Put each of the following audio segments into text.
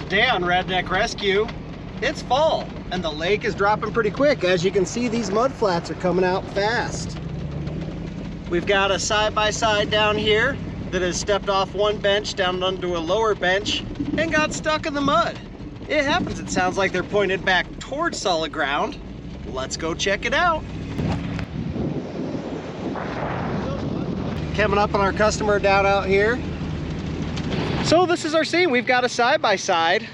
Today on Redneck Rescue, it's fall and the lake is dropping pretty quick. As you can see, these mud flats are coming out fast. We've got a side-by-side down here that has stepped off one bench down onto a lower bench and got stuck in the mud. It happens. It sounds like they're pointed back towards solid ground. Let's go check it out. Coming up on our customer down out here. So this is our scene. We've got a side-by-side.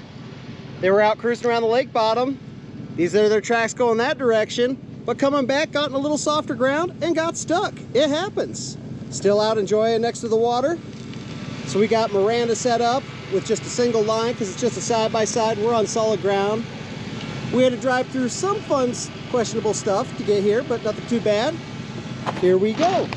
They were out cruising around the lake bottom. These are their tracks going that direction, but coming back got in a little softer ground and got stuck. It happens. Still out enjoying next to the water. So we got Miranda set up with just a single line because it's just a side-by-side. We're on solid ground. We had to drive through some fun, questionable stuff to get here, but nothing too bad. Here we go.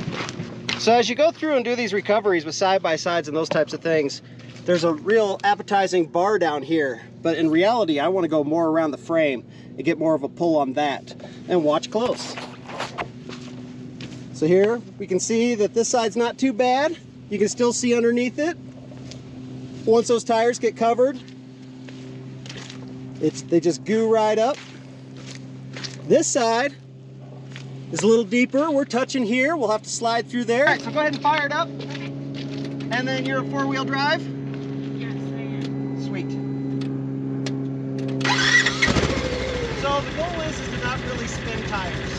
So as you go through and do these recoveries with side-by-sides and those types of things, there's a real appetizing bar down here. But in reality, I want to go more around the frame and get more of a pull on that. And watch close. So here we can see that this side's not too bad. You can still see underneath it. Once those tires get covered, they just goo right up. This side is a little deeper. We're touching here. We'll have to slide through there. All right, so go ahead and fire it up. And then you're a four-wheel drive? Yes, I am. Sweet. So the goal is to not really spin tires.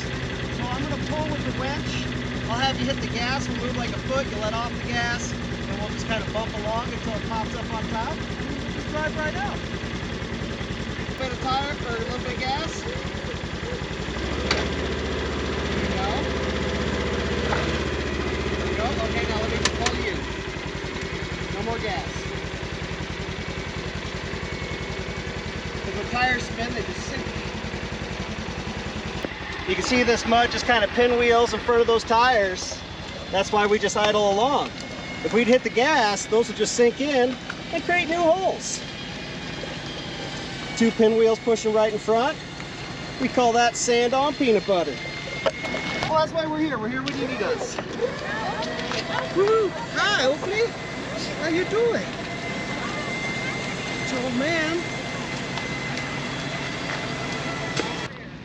So I'm going to pull with the winch. I'll have you hit the gas. We'll move like a foot. You let off the gas. And we'll just kind of bump along until it pops up on top. And we'll just drive right out. A bit of tire or a little bit of gas. Okay, now let me pull you. No more gas. If the tires spin, they just sink. You can see this mud just kind of pinwheels in front of those tires. That's why we just idle along. If we'd hit the gas, those would just sink in and create new holes. Two pinwheels pushing right in front. We call that sand on peanut butter. Well, that's why we're here. We're here when you need us. Woo! Hi, Oakley. How you doing? It's your old man.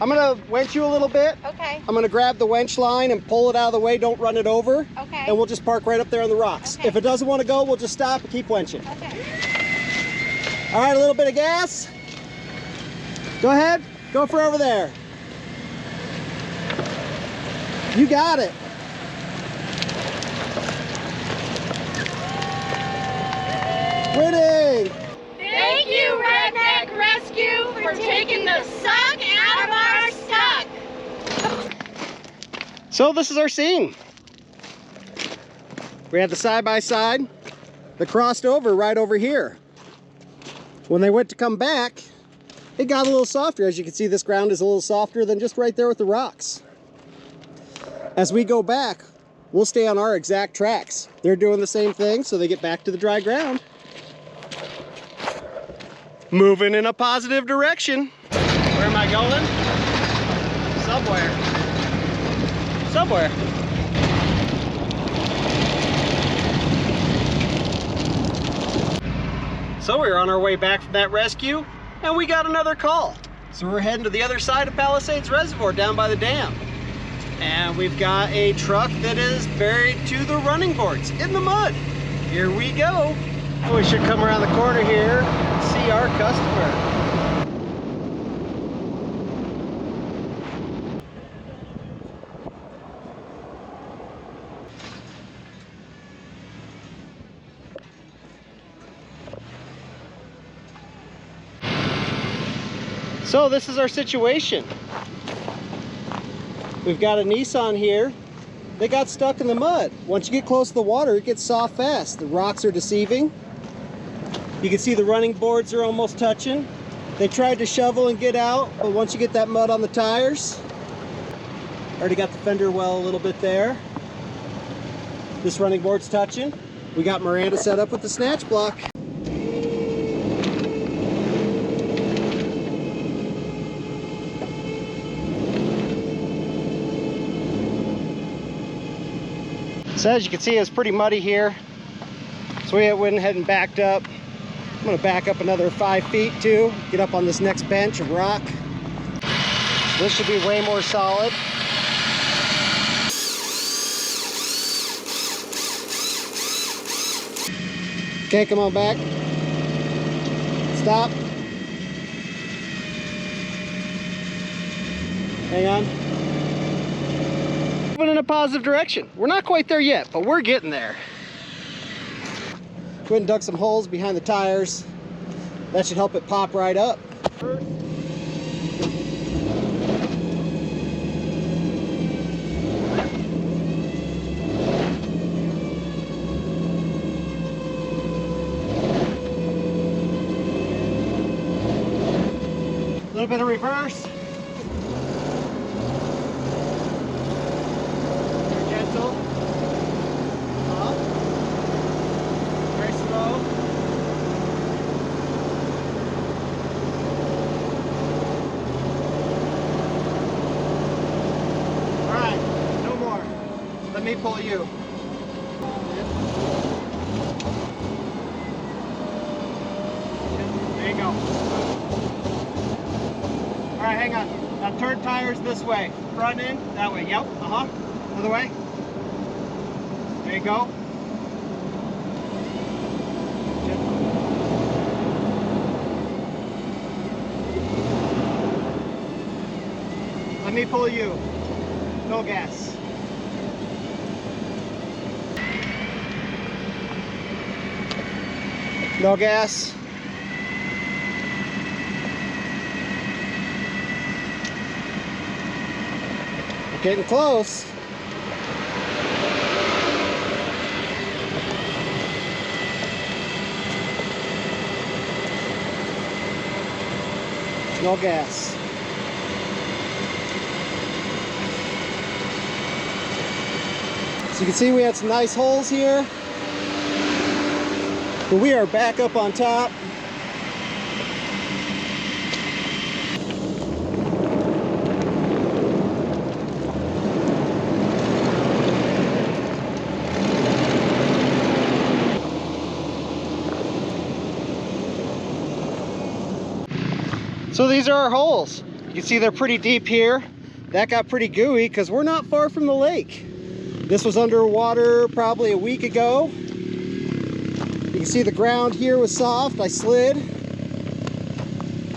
I'm gonna winch you a little bit. Okay. I'm gonna grab the winch line and pull it out of the way. Don't run it over. Okay. And we'll just park right up there on the rocks. Okay. If it doesn't want to go, we'll just stop and keep winching. Okay. All right, a little bit of gas. Go ahead. Go for over there. You got it. Winning! Thank you, Redneck Rescue, for taking the suck out of our stuck. So this is our scene. We had the side-by-side that crossed over right over here. When they went to come back, it got a little softer. As you can see, this ground is a little softer than just right there with the rocks. As we go back, we'll stay on our exact tracks. They're doing the same thing, so they get back to the dry ground. Moving in a positive direction. Where am I going? Somewhere. Somewhere. So we're on our way back from that rescue, and we got another call. So we're heading to the other side of Palisades Reservoir down by the dam. And we've got a truck that is buried to the running boards in the mud. Here we go. We should come around the corner here and see our customer. So this is our situation. We've got a Nissan here. They got stuck in the mud. Once you get close to the water, it gets soft fast. The rocks are deceiving. You can see the running boards are almost touching. They tried to shovel and get out, but once you get that mud on the tires, already got the fender well a little bit there. This running board's touching. We got Miranda set up with the snatch block. So as you can see, it's pretty muddy here. So we went ahead and backed up. I'm gonna back up another 5 feet too, get up on this next bench of rock. This should be way more solid. Okay, come on back. Stop. Hang on. Moving in a positive direction. We're not quite there yet, but we're getting there. Go ahead and dug some holes behind the tires. That should help it pop right up. A little bit of reverse. Very gentle. Up. Very slow. All right, no more. Let me pull you. There you go. All right, hang on. Now turn tires this way. Front end, that way. Yep, Other way. There you go. Let me pull you. No gas. No gas. Getting close. No gas. So you can see we had some nice holes here, but we are back up on top. So these are our holes. You can see they're pretty deep here. That got pretty gooey because we're not far from the lake. This was underwater probably a week ago. You can see the ground here was soft. I slid.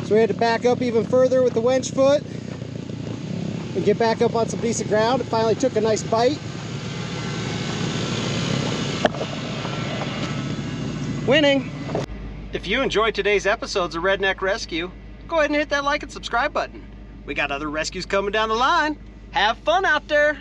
So we had to back up even further with the winch foot and get back up on some decent ground. It finally took a nice bite. Winning. If you enjoyed today's episodes of Redneck Rescue, go ahead and hit that like and subscribe button. We got other rescues coming down the line. Have fun out there.